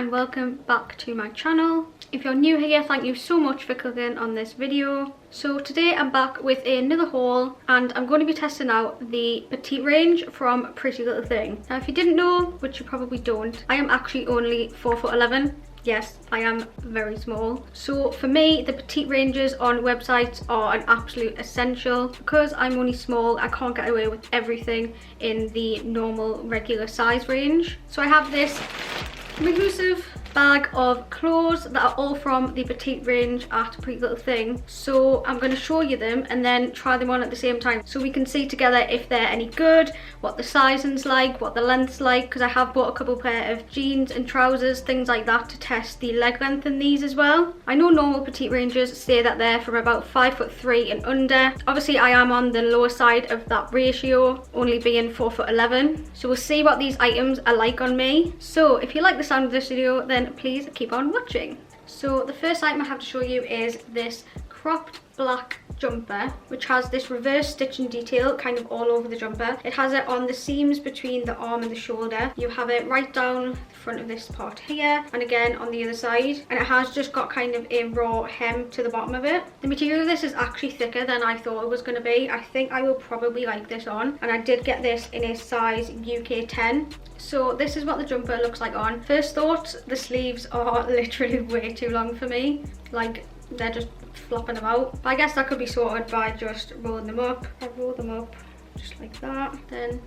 and welcome back to my channel. If you're new here, thank you so much for clicking on this video. So today I'm back with another haul and I'm going to be testing out the petite range from Pretty Little Thing. Now if you didn't know, which you probably don't, I am actually only 4'11". Yes, I am very small. So for me, the petite ranges on websites are an absolute essential. Because I'm only small, I can't get away with everything in the normal regular size range. So I have this massive bag of clothes that are all from the petite range at Pretty Little Thing. So I'm going to show you them and then try them on at the same time so we can see together if they're any good, what the sizing's like, what the length's like, because I have bought a couple pair of jeans and trousers, things like that, to test the leg length in these as well. I know normal petite ranges say that they're from about 5'3" and under. Obviously I am on the lower side of that ratio, only being 4'11". So we'll see what these items are like on me. So if you like the sound of this video, then please keep on watching. So the first item I have to show you is this cropped black jumper, which has this reverse stitching detail kind of all over the jumper. It has it on the seams between the arm and the shoulder. You have it right down the front of this part here and again on the other side, and it has just got kind of a raw hem to the bottom of it. The material of this is actually thicker than I thought it was going to be. I think I will probably like this on, and I did get this in a size UK 10. So this is what the jumper looks like on. First thought, the sleeves are literally way too long for me. Like, they're just flopping about. But I guess that could be sorted by just rolling them up. I roll them up just like that, then,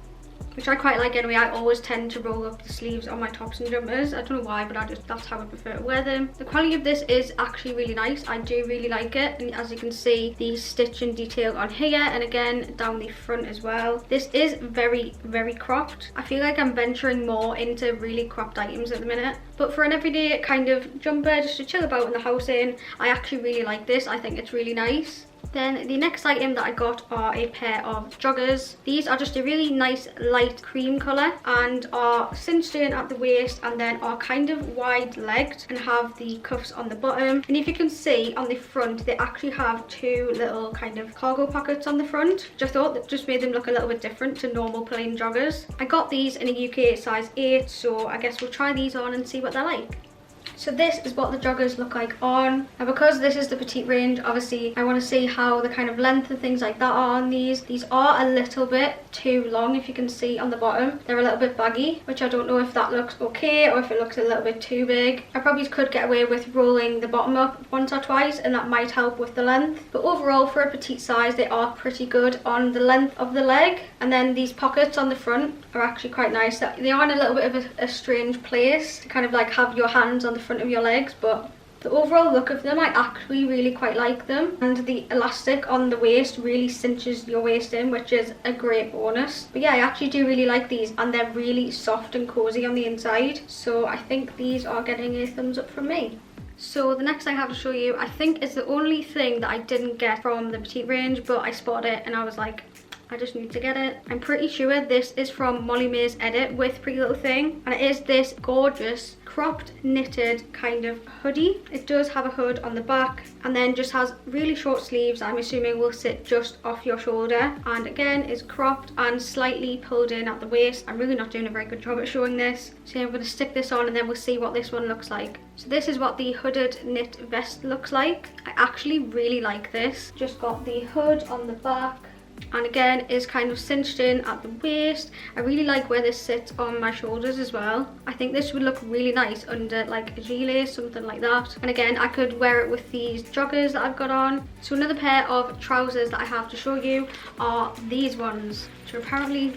which I quite like anyway. I always tend to roll up the sleeves on my tops and jumpers. I don't know why, but that's how I prefer to wear them. The quality of this is actually really nice. I do really like it, and as you can see, the stitching detail on here and again down the front as well. This is very cropped. I feel like I'm venturing more into really cropped items at the minute, but for an everyday kind of jumper just to chill about in the house in, I actually really like this. I think it's really nice. Then the next item that I got are a pair of joggers. These are just a really nice light cream colour and are cinched in at the waist and then are kind of wide legged and have the cuffs on the bottom. And if you can see on the front, they actually have two little kind of cargo pockets on the front, which I thought that just made them look a little bit different to normal plain joggers. I got these in a UK size 8, so I guess we'll try these on and see what they're like. So this is what the joggers look like on. And because this is the petite range, obviously I want to see how the kind of length and things like that are on these. These are a little bit too long, if you can see on the bottom. They're a little bit baggy, which I don't know if that looks okay or if it looks a little bit too big. I probably could get away with rolling the bottom up once or twice, and that might help with the length. But overall, for a petite size, they are pretty good on the length of the leg. And then these pockets on the front are actually quite nice. They are in a little bit of a strange place to kind of like have your hands on the front of your legs, but the overall look of them, I actually really quite like them. And the elastic on the waist really cinches your waist in, which is a great bonus. But yeah, I actually do really like these, and they're really soft and cozy on the inside, so I think these are getting a thumbs up from me. So the next thing I have to show you, I think is the only thing that I didn't get from the petite range, but I spotted it and I was like, I just need to get it. I'm pretty sure this is from Molly May's edit with Pretty Little Thing, and it is this gorgeous cropped knitted kind of hoodie. It does have a hood on the back and then just has really short sleeves. I'm assuming will sit just off your shoulder, and again is cropped and slightly pulled in at the waist. I'm really not doing a very good job at showing this, so I'm going to stick this on and then we'll see what this one looks like. So this is what the hooded knit vest looks like. I actually really like this. Just got the hood on the back, and again is kind of cinched in at the waist. I really like where this sits on my shoulders as well. I think this would look really nice under like a gilet, something like that. And again, I could wear it with these joggers that I've got on. So another pair of trousers that I have to show you are these ones, which are apparently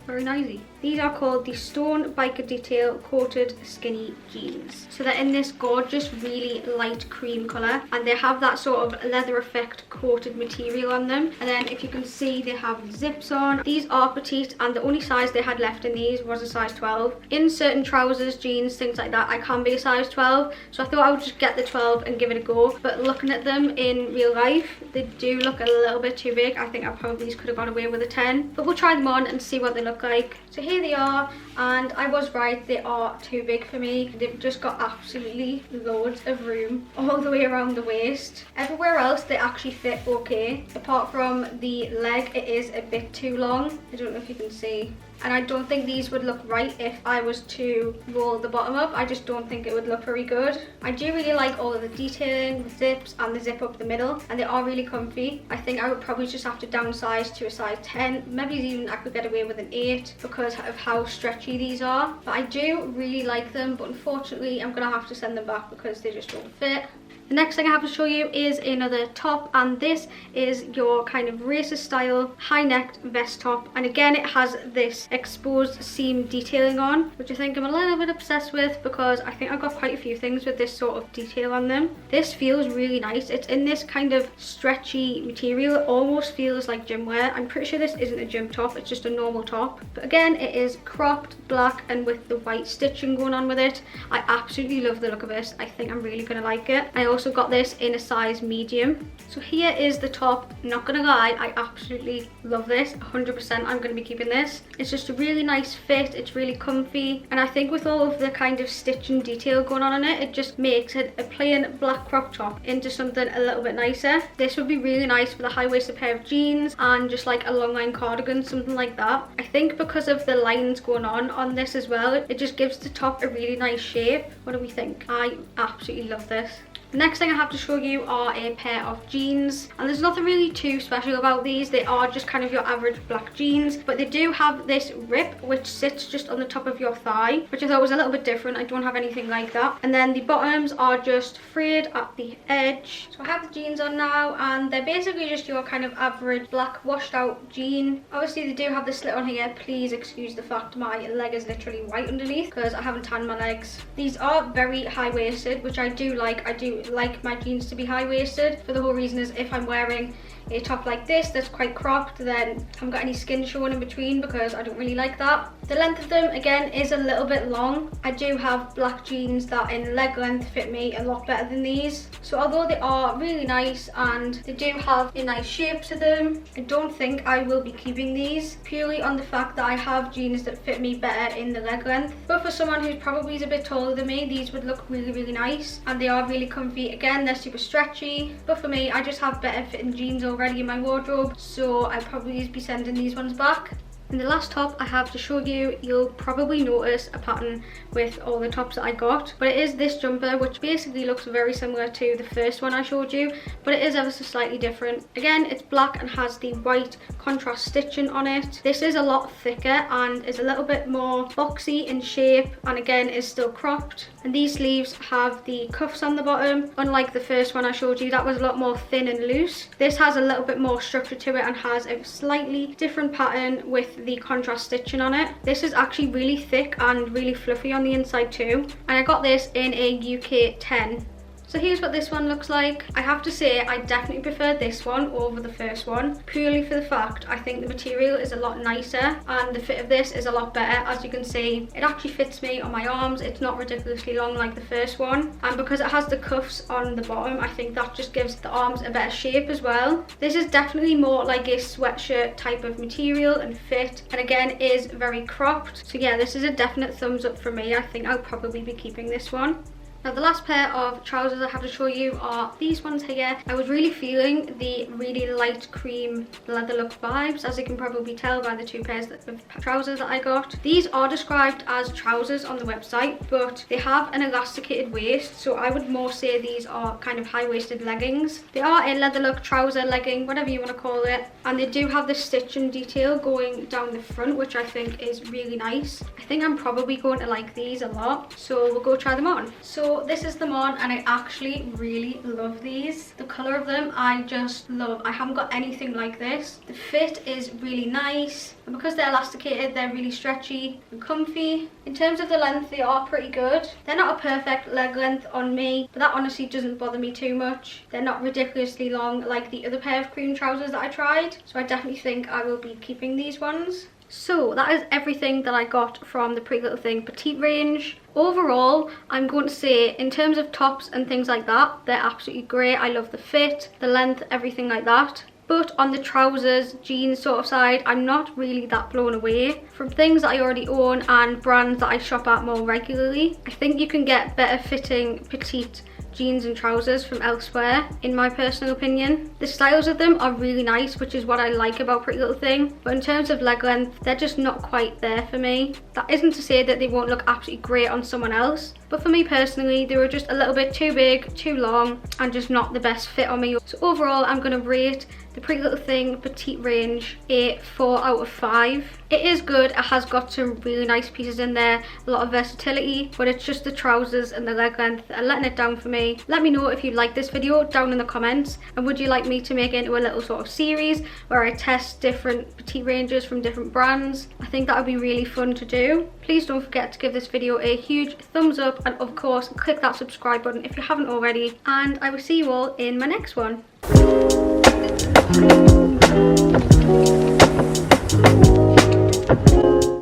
very nicey. These are called the Stone Biker Detail Coated Skinny Jeans. So they're in this gorgeous, really light cream colour, and they have that sort of leather effect coated material on them. And then if you can see, they have zips on. These are petite, and the only size they had left in these was a size 12. In certain trousers, jeans, things like that, I can be a size 12. So I thought I would just get the 12 and give it a go. But looking at them in real life, they do look a little bit too big. I think I probably could have got away with a 10. But we'll try them on and see what they look like. So here they are, and I was right, they are too big for me. They've just got absolutely loads of room all the way around the waist. Everywhere else they actually fit okay, apart from the leg, it is a bit too long. I don't know if you can see. and I don't think these would look right if I was to roll the bottom up. I just don't think it would look very good. I do really like all of the detailing, the zips and the zip up the middle, and they are really comfy. I think I would probably just have to downsize to a size 10, maybe even I could get away with an 8 because of how stretchy these are. But I do really like them, but unfortunately I'm gonna have to send them back because they just don't fit. The next thing I have to show you is another top, and this is your kind of racer style high necked vest top, and again it has this exposed seam detailing on, which I think I'm a little bit obsessed with because I think I've got quite a few things with this sort of detail on them. This feels really nice. It's in this kind of stretchy material. It almost feels like gym wear. I'm pretty sure this isn't a gym top, it's just a normal top, but again it is cropped black and with the white stitching going on with it. I absolutely love the look of this. I think I'm really gonna like it. I also got this in a size medium. So here is the top. Not gonna lie, I absolutely love this. 100% I'm gonna be keeping this. It's just a really nice fit. It's really comfy, and I think with all of the kind of stitch and detail going on in it, it just makes it a plain black crop top into something a little bit nicer. This would be really nice with a high-waisted pair of jeans and just like a long line cardigan, something like that. I think because of the lines going on this as well, it just gives the top a really nice shape. What do we think? I absolutely love this. The next thing I have to show you are a pair of jeans, and there's nothing really too special about these. They are just kind of your average black jeans, but they do have this rip which sits just on the top of your thigh, which I thought was a little bit different. I don't have anything like that. And then the bottoms are just frayed at the edge. So I have the jeans on now, and they're basically just your kind of average black washed out jean. Obviously they do have the slit on here. Please excuse the fact my leg is literally white underneath because I haven't tanned my legs. These are very high-waisted, which I do like. I do like my jeans to be high-waisted for the whole reason is if I'm wearing a top like this that's quite cropped, then I haven't got any skin showing in between because I don't really like that. The length of them again is a little bit long. I do have black jeans that in leg length fit me a lot better than these. So although they are really nice and they do have a nice shape to them, I don't think I will be keeping these purely on the fact that I have jeans that fit me better in the leg length. But for someone who's probably a bit taller than me, these would look really, really nice, and they are really comfy. Again, they're super stretchy, but for me, I just have better fitting jeans already in my wardrobe, so I'd probably be sending these ones back. And the last top I have to show you, you'll probably notice a pattern with all the tops that I got, but it is this jumper which basically looks very similar to the first one I showed you, but it is ever so slightly different. Again, it's black and has the white contrast stitching on it. This is a lot thicker and is a little bit more boxy in shape, and again is still cropped. And these sleeves have the cuffs on the bottom. Unlike the first one I showed you, that was a lot more thin and loose. This has a little bit more structure to it and has a slightly different pattern with the contrast stitching on it. This is actually really thick and really fluffy on the inside too, and I got this in a UK 10. So here's what this one looks like. I have to say I definitely prefer this one over the first one, purely for the fact I think the material is a lot nicer and the fit of this is a lot better. As you can see, it actually fits me on my arms. It's not ridiculously long like the first one, and because it has the cuffs on the bottom, I think that just gives the arms a better shape as well. This is definitely more like a sweatshirt type of material and fit, and again is very cropped. So yeah, this is a definite thumbs up for me. I think I'll probably be keeping this one. Now the last pair of trousers I have to show you are these ones here. I was really feeling the really light cream leather look vibes, as you can probably tell by the two pairs of trousers that I got. These are described as trousers on the website, but they have an elasticated waist, so I would more say these are kind of high-waisted leggings. They are a leather look trouser, legging, whatever you want to call it, and they do have the stitch and detail going down the front, which I think is really nice. I think I'm probably going to like these a lot, so we'll go try them on. So this is them on, and I actually really love these. The colour of them I just love. I haven't got anything like this. The fit is really nice, and because they're elasticated, they're really stretchy and comfy. In terms of the length, they are pretty good. They're not a perfect leg length on me, but that honestly doesn't bother me too much. They're not ridiculously long like the other pair of cream trousers that I tried, so I definitely think I will be keeping these ones. So that is everything that I got from the Pretty Little Thing petite range. Overall, I'm going to say in terms of tops and things like that, they're absolutely great. I love the fit, the length, everything like that. But on the trousers, jeans sort of side, I'm not really that blown away. From things that I already own and brands that I shop at more regularly, I think you can get better fitting petite jeans and trousers from elsewhere, in my personal opinion. The styles of them are really nice, which is what I like about Pretty Little Thing, but in terms of leg length, they're just not quite there for me. That isn't to say that they won't look absolutely great on someone else, but for me personally, they were just a little bit too big, too long, and just not the best fit on me. So overall, I'm going to rate the Pretty Little Thing petite range a 4 out of 5. It is good, it has got some really nice pieces in there, a lot of versatility, but it's just the trousers and the leg length that are letting it down for me. Let me know if you like this video down in the comments, and would you like me to make it into a little sort of series where I test different petite ranges from different brands? I think that would be really fun to do. Please don't forget to give this video a huge thumbs up, and of course click that subscribe button if you haven't already, and I will see you all in my next one.